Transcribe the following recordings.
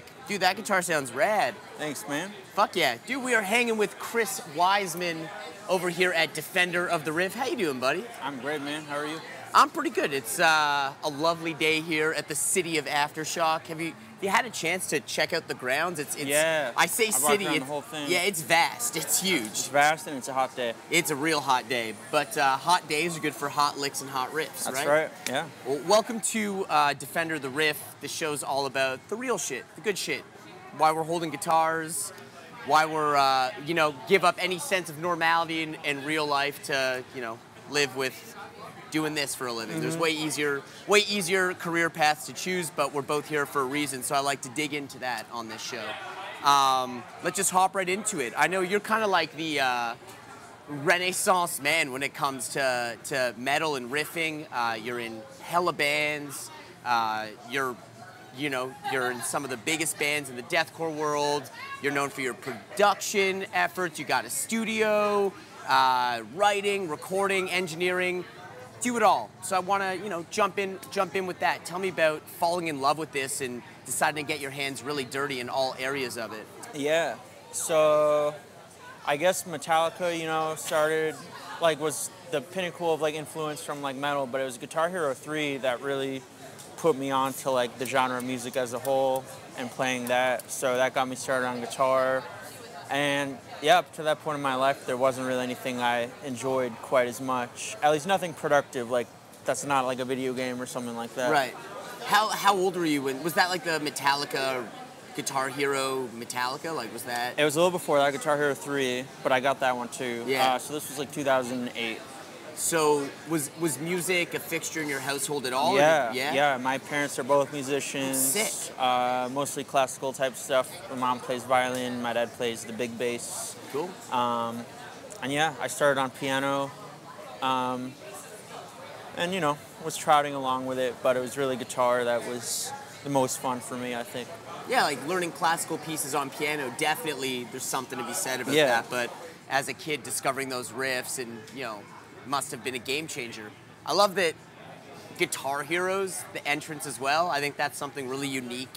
sick. Dude, that guitar sounds rad. Thanks, man. Fuck yeah. Dude, we are hanging with Chris Wiseman over here at Defender of the Riff. How you doing, buddy? I'm great, man. How are you? I'm pretty good. It's a lovely day here at the city of Aftershock. Have you had a chance to check out the grounds? Yeah. I say city. The whole thing. Yeah, it's vast. It's huge. It's vast and it's a hot day. It's a real hot day. But hot days are good for hot licks and hot riffs, That's right? right. Yeah. Well, welcome to Defender the Riff. This show's all about the real shit, the good shit. Why we're holding guitars, why we're, give up any sense of normality in real life to, live with doing this for a living. There's way easier career paths to choose, but we're both here for a reason, so I like to dig into that on this show. Let's just hop right into it. I know you're kind of like the Renaissance man when it comes to metal and riffing. You're in hella bands. You're in some of the biggest bands in the deathcore world. You're known for your production efforts. You got a studio, writing, recording, engineering. Do it all. So I want to, jump in with that. Tell me about falling in love with this and deciding to get your hands really dirty in all areas of it. Yeah. So I guess Metallica, started, was the pinnacle of influence from metal, but it was Guitar Hero 3 that really put me on to the genre of music as a whole and playing that. So that got me started on guitar. And yeah, up to that point in my life, there wasn't really anything I enjoyed quite as much. At least nothing productive, that's not a video game or something like that. Right. How old were you when, was that the Metallica, Guitar Hero Metallica? Was that? It was a little before that, Guitar Hero 3, but I got that one too. Yeah. So this was 2008. So was music a fixture in your household at all? Yeah, Yeah. Yeah. My parents are both musicians. Sick. Mostly classical type stuff. My mom plays violin. My dad plays the big bass. Cool. And yeah, I started on piano. And was trotting along with it, but it was really guitar that was the most fun for me, I think. Yeah, learning classical pieces on piano, definitely there's something to be said about Yeah. that. But as a kid, discovering those riffs and, must have been a game changer. I love that Guitar Heroes, the entrance as well, I think that's something really unique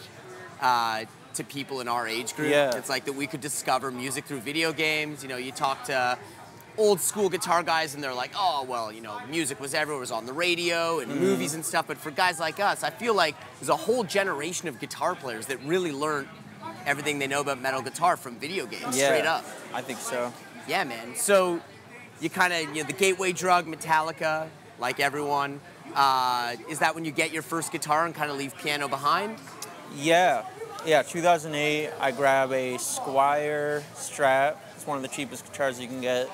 to people in our age group. Yeah. It's that we could discover music through video games. You talk to old school guitar guys and they're like, oh, well, music was everywhere, it was on the radio and movies and stuff. But for guys like us, I feel like there's a whole generation of guitar players that really learned everything they know about metal guitar from video games, straight up. I think so. Yeah, man. So you kind of, the gateway drug, Metallica, like everyone. Is that when you get your first guitar and kind of leave piano behind? Yeah. Yeah, 2008, I grab a Squier Strat. It's one of the cheapest guitars you can get.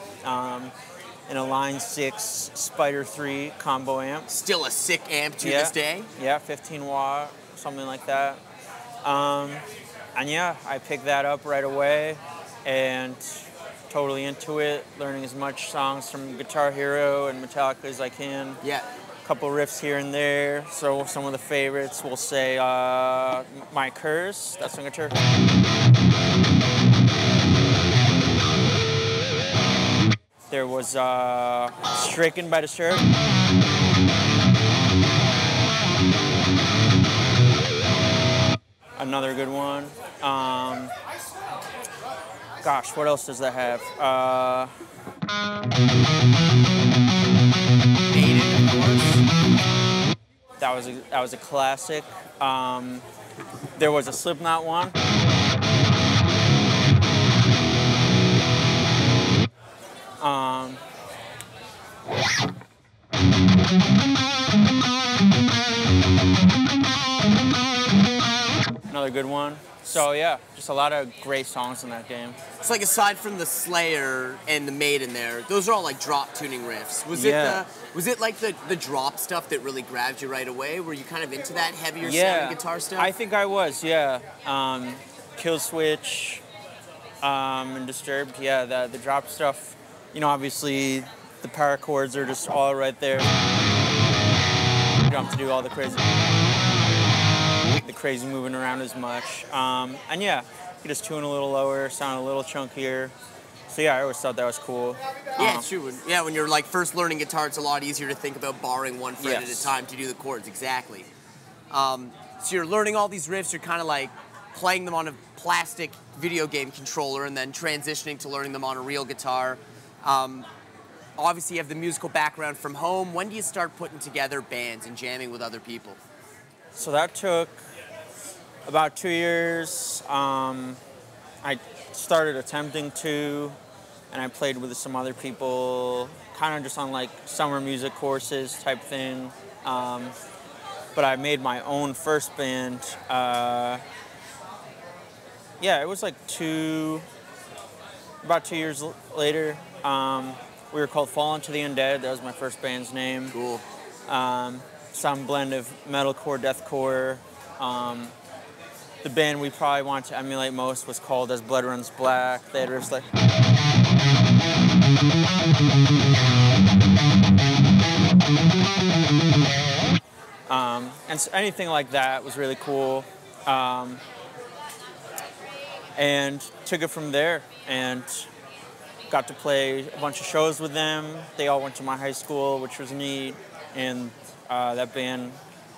In a Line 6 Spider 3 combo amp. Still a sick amp to this day? Yeah, 15 watt, something like that. And yeah, I picked that up right away and totally into it, learning as much songs from Guitar Hero and Metallica as I can. Yeah. A couple riffs here and there. So some of the favorites, we'll say My Curse, that's on guitar. There was Stricken by Disturbed. Another good one. Gosh, what else does that have? Maiden, of course. That was a classic. There was a Slipknot one. Another good one. So yeah, just a lot of great songs in that game. It's aside from the Slayer and the Maiden there, those are all drop tuning riffs. Was it the drop stuff that really grabbed you right away? Were you kind of into that heavier sounding guitar stuff? I think I was, yeah. Kill Switch and Disturbed, yeah, the drop stuff. Obviously the power chords are just all right there. You don't have to do all the crazy moving around as much. And yeah, you just tune a little lower, sound a little chunkier. So yeah, I always thought that was cool. Yeah, it's true. When you're first learning guitar, it's a lot easier to think about borrowing one fret at a time to do the chords, exactly. So you're learning all these riffs, you're kind of playing them on a plastic video game controller and then transitioning to learning them on a real guitar. Obviously, you have the musical background from home. When do you start putting together bands and jamming with other people? So that took about 2 years. I started attempting to, and I played with some other people, kind of just on like summer music courses type thing. But I made my own first band. It was like about 2 years later. We were called Fall Into the Undead. That was my first band's name. Cool. Some blend of metalcore, deathcore. The band we probably wanted to emulate most was called As Blood Runs Black. They had riffs like... and so anything like that was really cool. And took it from there and got to play a bunch of shows with them. They all went to my high school, which was neat. And that band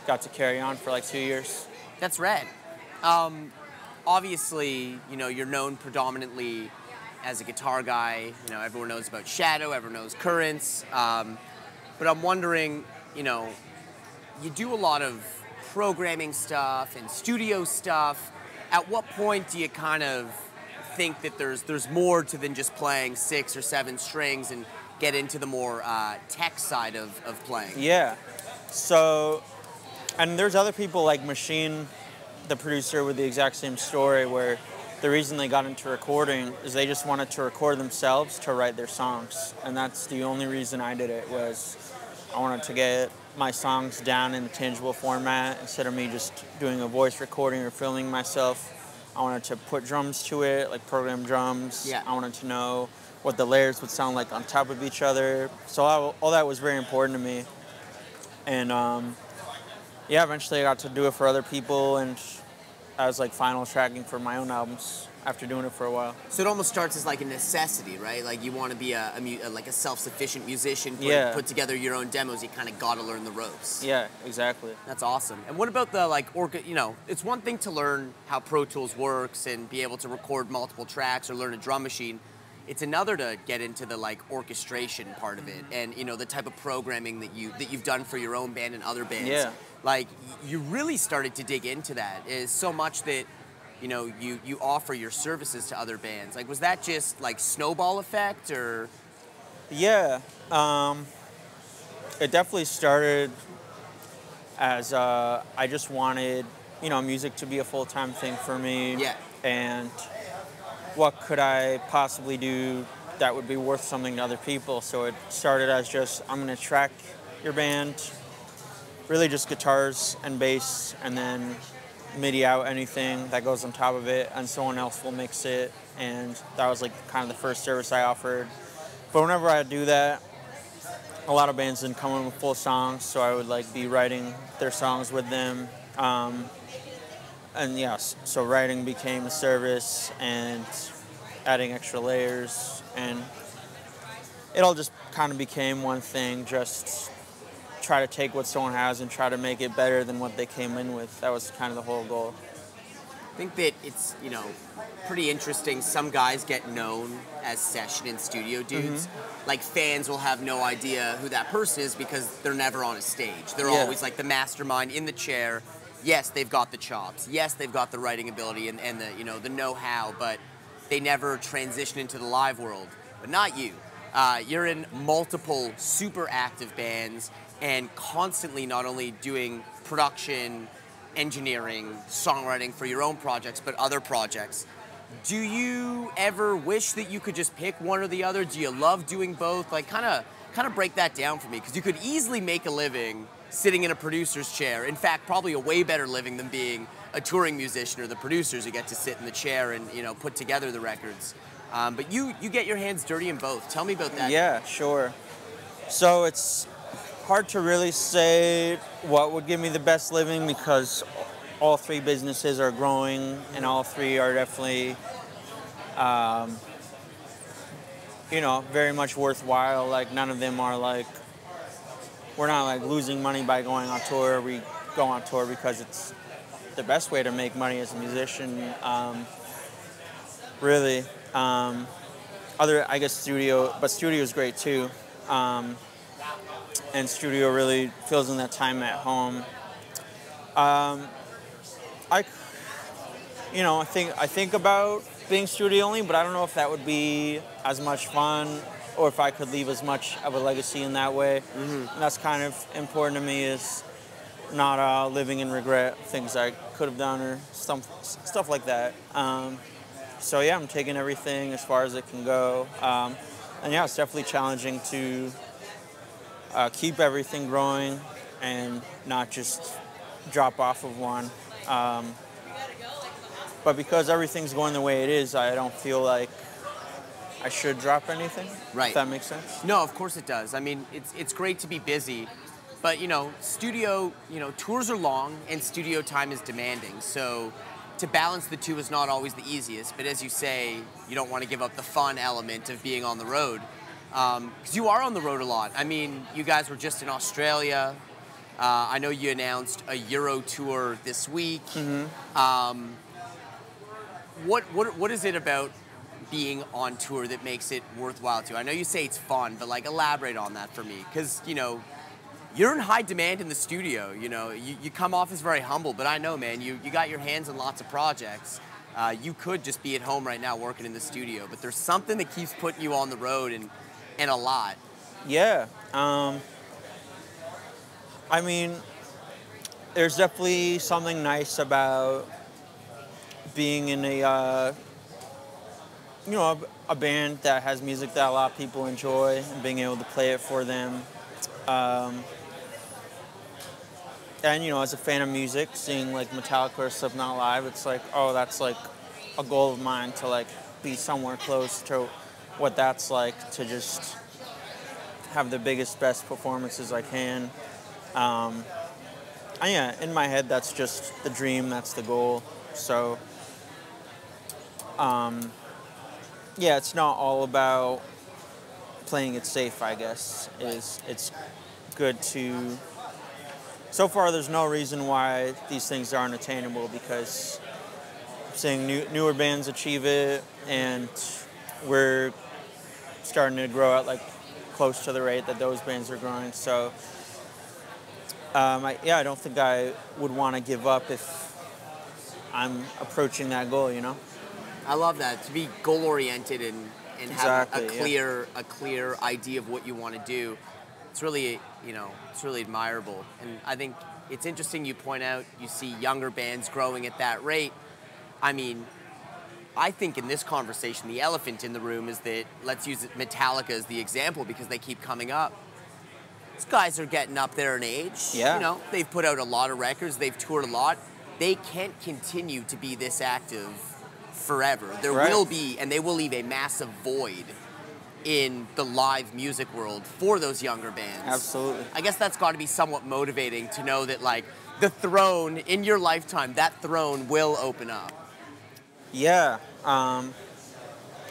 got to carry on for like 2 years. That's rad. Obviously, you know, you're known predominantly as a guitar guy. You know, everyone knows about Shadow, everyone knows Currents. But I'm wondering, you know, you do a lot of programming stuff and studio stuff. At what point do you kind of think that there's more to than just playing 6 or 7 strings and get into the more tech side of playing? Yeah. So, and there's other people like Machine, the producer, with the exact same story, where the reason they got into recording is they just wanted to record themselves to write their songs. And that's the only reason I did it, was I wanted to get my songs down in a tangible format instead of me just doing a voice recording or filming myself. I wanted to put drums to it, like program drums. Yeah. I wanted to know what the layers would sound like on top of each other. So all that was very important to me. And eventually I got to do it for other people, and I was like final tracking for my own albums after doing it for a while. So it almost starts as like a necessity, right? Like you want to be like a self-sufficient musician, put together your own demos, you kind of got to learn the ropes. Yeah, exactly. That's awesome. And what about the like, you know, it's one thing to learn how Pro Tools works and be able to record multiple tracks or learn a drum machine. It's another to get into the like orchestration part of it, and you know the type of programming that you've done for your own band and other bands. Yeah. Like you really started to dig into that. Is so much that you know you offer your services to other bands. Like was that just like snowball effect or? Yeah, it definitely started as I just wanted, you know, music to be a full-time thing for me. Yeah. And what could I possibly do that would be worth something to other people? So it started as just, I'm going to track your band, really just guitars and bass, and then MIDI out anything that goes on top of it, and someone else will mix it. And that was like kind of the first service I offered. But whenever I do that, a lot of bands didn't come in with full songs, so I would like be writing their songs with them. And yes, so writing became a service and adding extra layers, and it all just kind of became one thing, just try to take what someone has and try to make it better than what they came in with. That was kind of the whole goal. I think that it's, you know, pretty interesting. Some guys get known as session and studio dudes. Mm-hmm. Like fans will have no idea who that person is because they're never on a stage. They're always like the mastermind in the chair. Yes, they've got the chops. Yes, they've got the writing ability and the, you know, the know-how, but they never transition into the live world. But not you. You're in multiple super active bands and constantly not only doing production, engineering, songwriting for your own projects, but other projects. Do you ever wish that you could just pick one or the other? Do you love doing both? Like, kind of break that down for me, because you could easily make a living sitting in a producer's chair. In fact, probably a way better living than being a touring musician or the producers who get to sit in the chair and, you know, put together the records. But you get your hands dirty in both. Tell me about that. Yeah, sure. So it's hard to really say what would give me the best living, because all three businesses are growing and all three are definitely, you know, very much worthwhile. Like none of them are like, we're not like losing money by going on tour. We go on tour because it's the best way to make money as a musician. Really. I guess studio is great too. And studio really fills in that time at home. I think about being studio only, but I don't know if that would be as much fun or if I could leave as much of a legacy in that way. And that's kind of important to me, is not living in regret things I could have done or stuff like that. So yeah, I'm taking everything as far as it can go. And yeah, it's definitely challenging to keep everything growing and not just drop off of one. But because everything's going the way it is, I don't feel like I should drop anything. Right. If that makes sense. No, of course it does. I mean, it's great to be busy, but studio, tours are long and studio time is demanding. So to balance the two is not always the easiest. But as you say, you don't want to give up the fun element of being on the road, because you are on the road a lot. I mean, you guys were just in Australia. I know you announced a Euro tour this week. What is it about being on tour that makes it worthwhile to you? I know you say it's fun, but elaborate on that for me, because you're in high demand in the studio. You come off as very humble, but I know, man, you got your hands in lots of projects. You could just be at home right now working in the studio, but there's something that keeps putting you on the road and a lot. Yeah. I mean, there's definitely something nice about being in a band that has music that a lot of people enjoy and being able to play it for them. And as a fan of music, seeing Metallica or Slipknot live, it's that's a goal of mine to be somewhere close to what that's like, to just have the biggest, best performances I can. And yeah, in my head, that's just the dream, that's the goal. So yeah, it's not all about playing it safe, I guess. It's good to... So far, there's no reason why these things aren't attainable, because I'm seeing newer bands achieve it, and we're starting to grow at close to the rate that those bands are growing. So I don't think I would want to give up if I'm approaching that goal, I love that, to be goal-oriented and exactly, have a clear idea of what you want to do. It's really, it's really admirable. And I think it's interesting you point out you see younger bands growing at that rate. I mean, I think in this conversation, the elephant in the room is that, let's use Metallica as the example because they keep coming up. These guys are getting up there in age. Yeah. They've put out a lot of records. They've toured a lot. They can't continue to be this active forever. There will be, and they will leave a massive void in the live music world for those younger bands. Absolutely. I guess that's got to be somewhat motivating to know that the throne in your lifetime, that throne will open up. Yeah.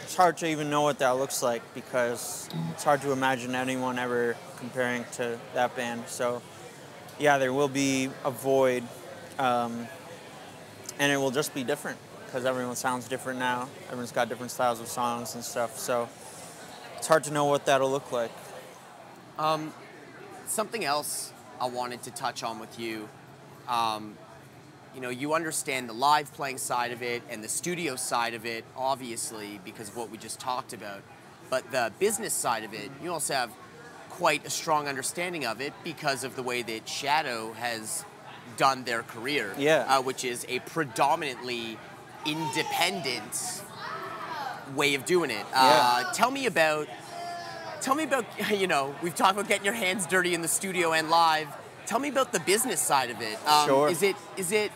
It's hard to even know what that looks like, because it's hard to imagine anyone ever comparing to that band. So yeah, there will be a void, and it will just be different, because everyone sounds different now. Everyone's got different styles of songs and stuff, so it's hard to know what that'll look like. Something else I wanted to touch on with you, you understand the live playing side of it and the studio side of it, obviously, because of what we just talked about. But the business side of it, you also have quite a strong understanding of it because of the way that Shadow has done their career, which is a predominantly independent way of doing it. Tell me about, we've talked about getting your hands dirty in the studio and live. Tell me about the business side of it. Sure. Is it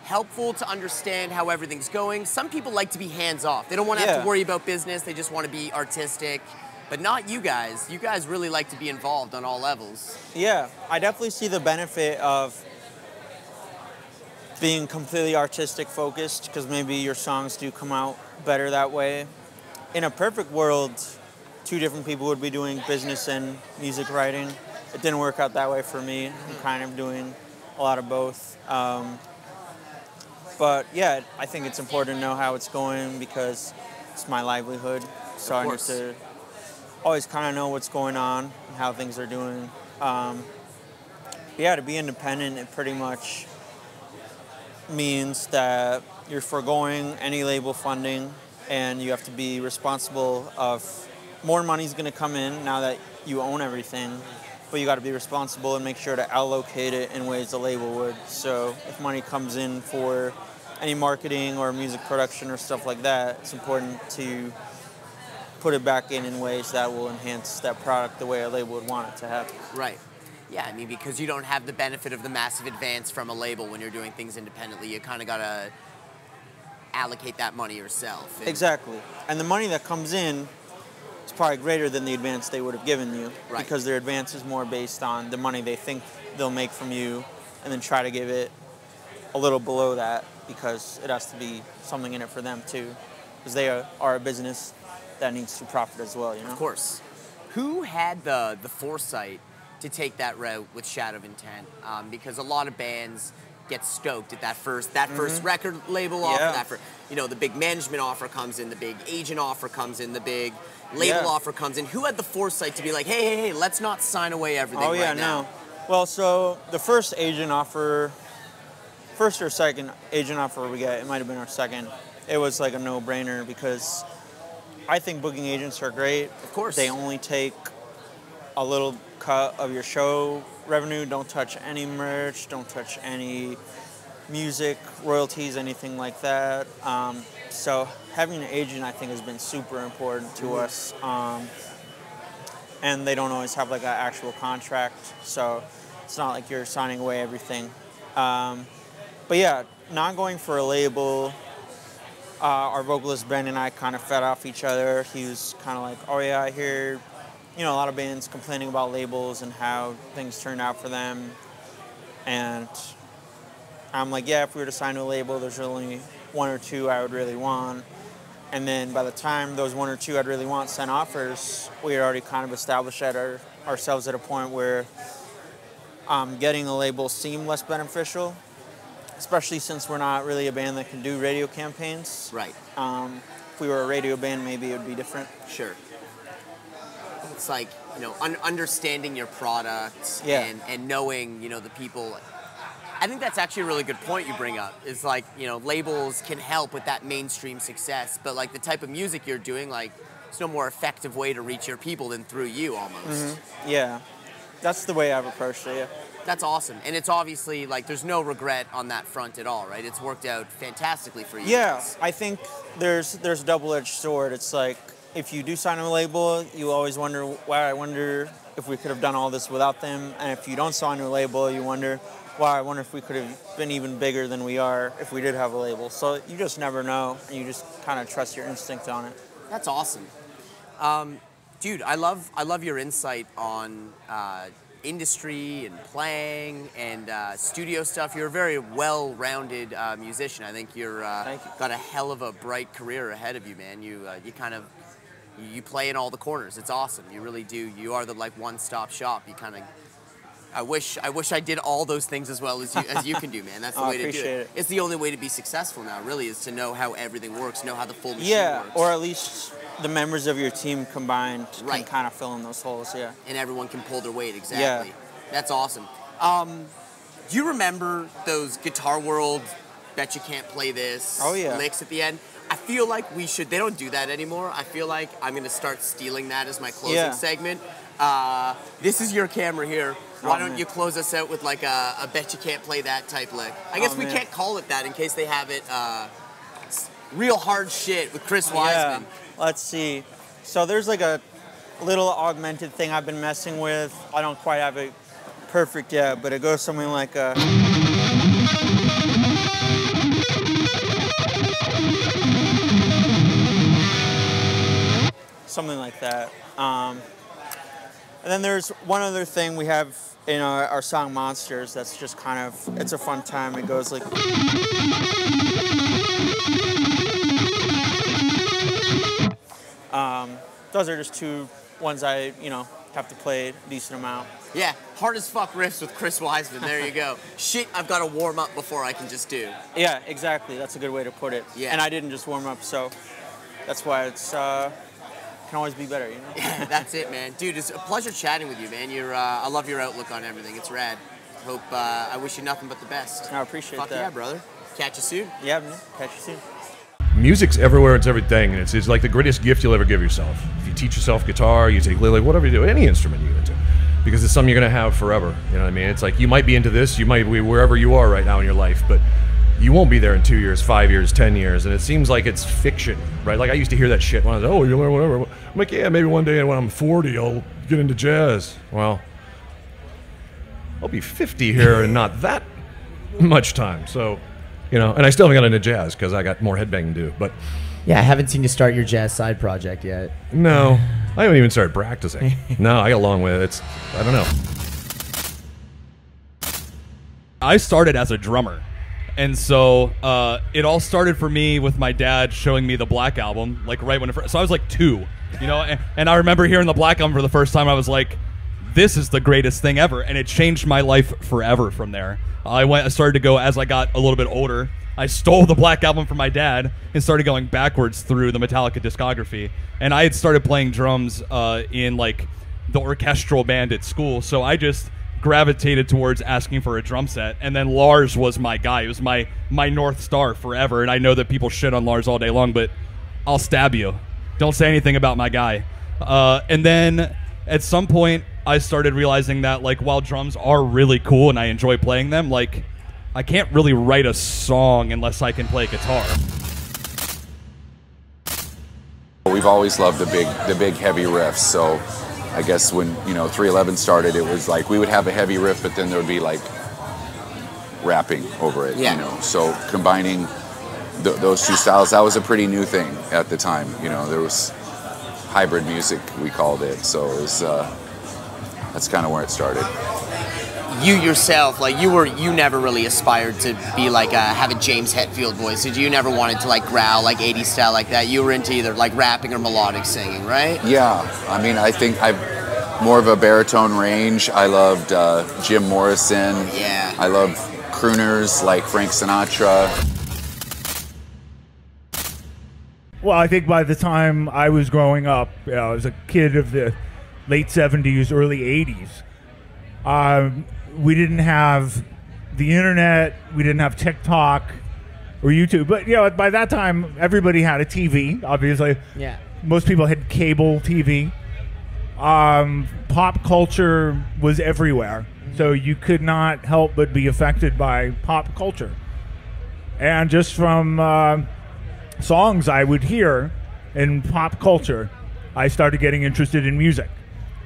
helpful to understand how everything's going? Some people like to be hands-off. They don't want to have to worry about business. They just want to be artistic. But not you guys. You guys really like to be involved on all levels. Yeah, I definitely see the benefit of being completely artistic focused, because maybe your songs do come out better that way. In a perfect world, two different people would be doing business and music writing. It didn't work out that way for me. I'm kind of doing a lot of both. But yeah, I think it's important to know how it's going because it's my livelihood. So I need to always kind of know what's going on and how things are doing. Yeah, to be independent, it pretty much means that you're foregoing any label funding, and you have to be responsible of more money's going to come in now that you own everything, but you got to be responsible and make sure to allocate it in ways the label would. So if money comes in for any marketing or music production or stuff like that, it's important to put it back in ways that will enhance that product the way a label would want it to have. Right. Yeah, I mean, because you don't have the benefit of the massive advance from a label when you're doing things independently, you kind of got to allocate that money yourself. Exactly. And the money that comes in is probably greater than the advance they would have given you, because their advance is more based on the money they think they'll make from you, and then try to give it a little below that because it has to be something in it for them too, because they are a business that needs to profit as well, you know? Of course. Who had the foresight to take that route with Shadow of Intent? Because a lot of bands get stoked at that first record label offer, the big management offer comes in, the big agent offer comes in, the big label offer comes in. Who had the foresight to be like, hey, let's not sign away everything right now? No. Well, so the first or second agent offer we got, it might have been our second, it was like a no-brainer because I think booking agents are great. Of course. They only take a little cut of your show revenue. Don't touch any merch. Don't touch any music, royalties, anything like that. So having an agent, I think, has been super important to us. And they don't always have like an actual contract, so it's not like you're signing away everything. But yeah, not going for a label. Our vocalist Ben and I kind of fed off each other. He was kind of like, oh yeah, I hear, a lot of bands complaining about labels and how things turned out for them. And I'm like, yeah, if we were to sign to a label, there's only one or two I would really want. And then by the time those one or two I'd really want sent offers, we had already kind of established ourselves at a point where getting a label seemed less beneficial, especially since we're not really a band that can do radio campaigns. Right. If we were a radio band, maybe it would be different. Sure. It's like, understanding your product and knowing, the people. I think that's actually a really good point you bring up. Is like, labels can help with that mainstream success, but like the type of music you're doing, like, there's no more effective way to reach your people than through you almost. Mm-hmm. Yeah. That's the way I've approached it, yeah. That's awesome. And it's obviously, like, there's no regret on that front at all, right? It's worked out fantastically for you. Yeah, I think there's a double-edged sword. It's like, if you do sign a label, you always wonder, wow, I wonder if we could have done all this without them. And if you don't sign a label, you wonder, wow, I wonder if we could have been even bigger than we are if we did have a label. So you just never know, and you just kind of trust your instinct on it. That's awesome. Dude, I love your insight on industry and playing and studio stuff. You're a very well-rounded musician. I think you're got a hell of a bright career ahead of you, man. You play in all the corners. It's awesome. You really do. You are the like one-stop shop. You kind of. I wish I did all those things as well as you can do, man. That's the way to do it. It's the only way to be successful now, really, is to know how everything works, know how the full machine works. Or at least the members of your team combined can kind of fill in those holes, yeah. And everyone can pull their weight, exactly. Yeah. That's awesome. Do you remember those Guitar World, bet you can't play this licks at the end? I feel like they don't do that anymore. I feel like I'm going to start stealing that as my closing segment. This is your camera here. Why don't you close us out with like a bet you can't play that type lick? I guess we can't call it that in case they have it real hard shit with Chris Wiseman. Yeah. Let's see. So there's like a little augmented thing I've been messing with. I don't quite have it perfect yet, but it goes something like something like that. And then there's one other thing we have in our song Monsters that's just kind of, it's a fun time. It goes like... those are just two ones I, have to play a decent amount. Yeah, hard as fuck riffs with Chris Wiseman. There you go. Shit, I've got to warm up before I can just do. Yeah, exactly. That's a good way to put it. Yeah. And I didn't just warm up, so that's why it's can always be better, you know? Yeah, that's it, man. Dude, it's a pleasure chatting with you, man. I love your outlook on everything. It's rad. Hope, I wish you nothing but the best. I appreciate that. Fuck yeah, brother. Catch you soon. Yeah, man. Catch you soon. Music's everywhere, it's everything, and it's like the greatest gift you'll ever give yourself. If you teach yourself guitar, you take lily, whatever you do, any instrument you get into, because it's something you're going to have forever. You know what I mean? It's like you might be into this, you might be wherever you are right now in your life, but you won't be there in 2 years, 5 years, 10 years, and it seems like it's fiction, right? Like I used to hear that shit when I was, oh, you learn whatever. I'm like, yeah, maybe one day when I'm 40, I'll get into jazz. Well, I'll be 50 here and not that much time, so... You know, and I still haven't got into jazz because I got more headbanging to do. But yeah, I haven't seen you start your jazz side project yet. No, I haven't even started practicing. No, I got a long way. It's, I don't know. I started as a drummer. And so it all started for me with my dad showing me the Black Album, like right when it first, so I was like 2, you know, and I remember hearing the Black Album for the first time. I was like, this is the greatest thing ever, and it changed my life forever from there. I started to go, as I got a little bit older, I stole the Black Album from my dad and started going backwards through the Metallica discography. And I had started playing drums in like the orchestral band at school, so I just gravitated towards asking for a drum set. And then Lars was my guy. He was my North Star forever. And I know that people shit on Lars all day long, but I'll stab you. Don't say anything about my guy. And then at some point, I started realizing that, like, while drums are really cool and I enjoy playing them, like, I can't really write a song unless I can play guitar. We've always loved the big heavy riffs, so I guess when, you know, 311 started, it was like we would have a heavy riff, but then there would be like rapping over it, you know. So combining those two styles, that was a pretty new thing at the time. You know, there was hybrid music, we called it, so it was, that's kind of where it started. You yourself, like you never really aspired to be like have a James Hetfield voice. Did you never wanted to like growl like 80s style like that? You were into either like rapping or melodic singing, right? Yeah, I mean, I think I've more of a baritone range. I loved Jim Morrison. Yeah. I love crooners like Frank Sinatra. Well, I think by the time I was growing up, I was a kid of the late 70s, early 80s. We didn't have the internet, we didn't have TikTok or YouTube, but you know, by that time everybody had a TV, obviously. Yeah. Most people had cable TV. Pop culture was everywhere, so you could not help but be affected by pop culture. And just from songs I would hear in pop culture, I started getting interested in music.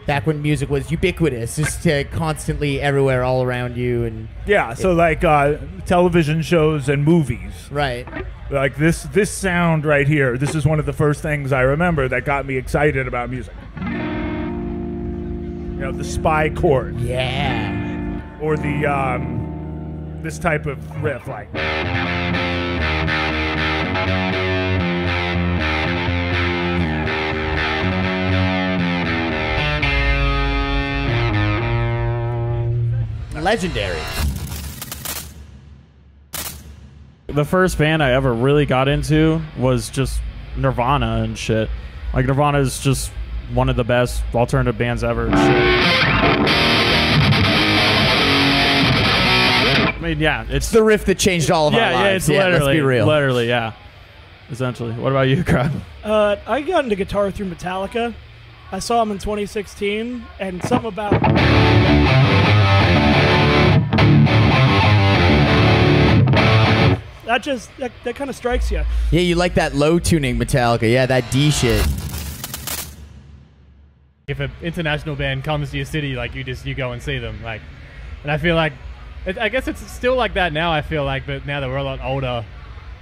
Back when music was ubiquitous, just constantly everywhere, all around you, and yeah. So like television shows and movies, right? Like this sound right here. This is one of the first things I remember that got me excited about music. You know, the spy chord. Yeah. Or the this type of riff, like. Legendary. The first band I ever really got into was just Nirvana and shit. Like, Nirvana is just one of the best alternative bands ever and shit. I mean, yeah, it's the riff that changed all of our lives. Yeah, it's literally, let's be real. Literally, yeah. Essentially. What about you, Crab? I got into guitar through Metallica. I saw them in 2016, and something about... That kind of strikes you. Yeah, you like that low tuning Metallica. Yeah, that D shit. If an international band comes to your city, like you go and see them, like, and I feel like, I guess it's still like that now. I feel like, but now that we're a lot older,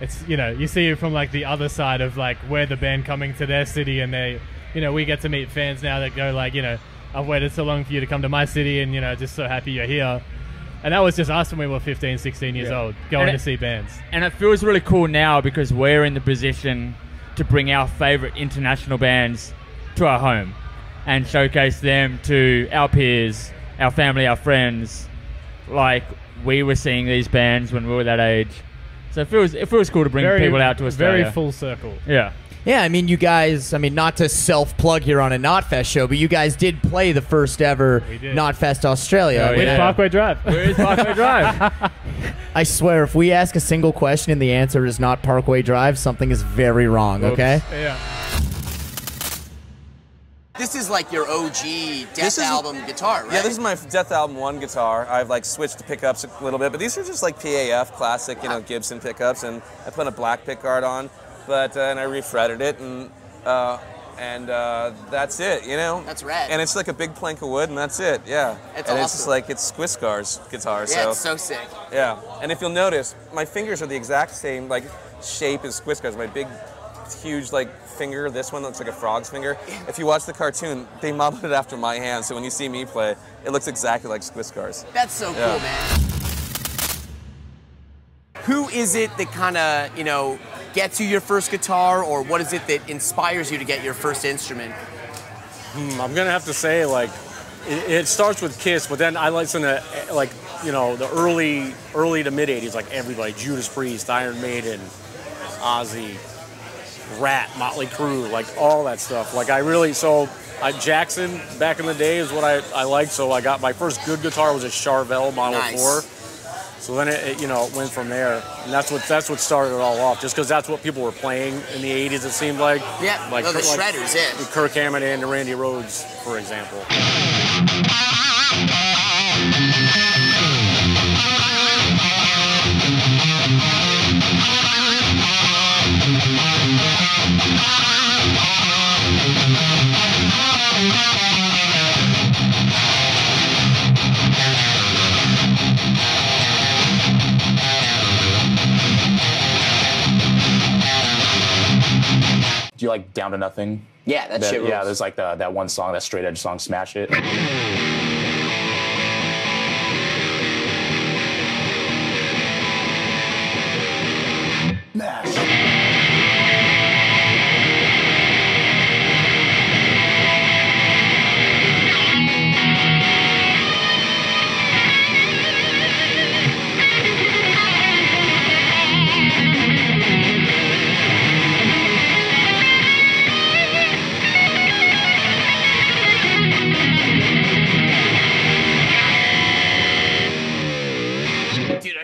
it's, you know, you see it from like the other side of like where the band coming to their city, and they, you know, we get to meet fans now that go like, you know, I've waited so long for you to come to my city, and you know, just so happy you're here. And that was just us when we were 15, 16 years old, going to see bands. And it feels really cool now because we're in the position to bring our favorite international bands to our home and showcase them to our peers our family, our friends, like we were seeing these bands when we were that age. So it feels cool to bring people out to Australia. Very full circle. Yeah. Yeah, I mean, you guys, not to self-plug here on a Knotfest show, but you guys did play the first ever Knotfest Australia. With Parkway Drive. Where is Parkway Drive? I swear, if we ask a single question and the answer is not Parkway Drive, something is very wrong, okay? Yeah. This is like your OG Death album guitar, right? Yeah, this is my Death Album 1 guitar. I've like switched the pickups a little bit, but these are just like PAF classic, Gibson pickups, and I put a black pickguard on, and I refretted it, and that's it, That's rad. And it's like a big plank of wood, and that's it, yeah. It's and awesome. It's just like, it's Squiscar's guitar, Yeah, it's so sick. Yeah, and if you'll notice, my fingers are the exact same like shape as Squiscar's. My big, huge finger, this one looks like a frog's finger. If you watch the cartoon, they modeled it after my hand, so when you see me play, it looks exactly like Squiscar's. That's so cool, man. Who is it that kind of, gets you your first guitar, or what is it that inspires you to get your first instrument? I'm gonna have to say, it starts with Kiss, but then I listen to, the early to mid 80s, like everybody, Judas Priest, Iron Maiden, Ozzy, Rat, Motley Crue, all that stuff. Jackson back in the day is what I liked, so I got my first good guitar was a Charvel Model 4. So then it went from there, and that's what started it all off. Just because that's what people were playing in the '80s, it seemed like. Yeah, the Shredders, yeah. Kirk Hammett and Randy Rhoads, for example. Do you like Down to Nothing? Yeah, that shit rules. Yeah, there's that one song, that straight edge song, Smash It.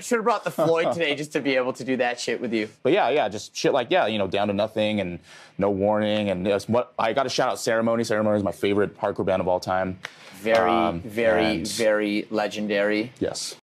Should have brought the Floyd today just to be able to do that shit with you. But yeah, just shit Down to Nothing and No Warning, and what I got to shout out Ceremony. Ceremony is my favorite hardcore band of all time. Very legendary. Yes.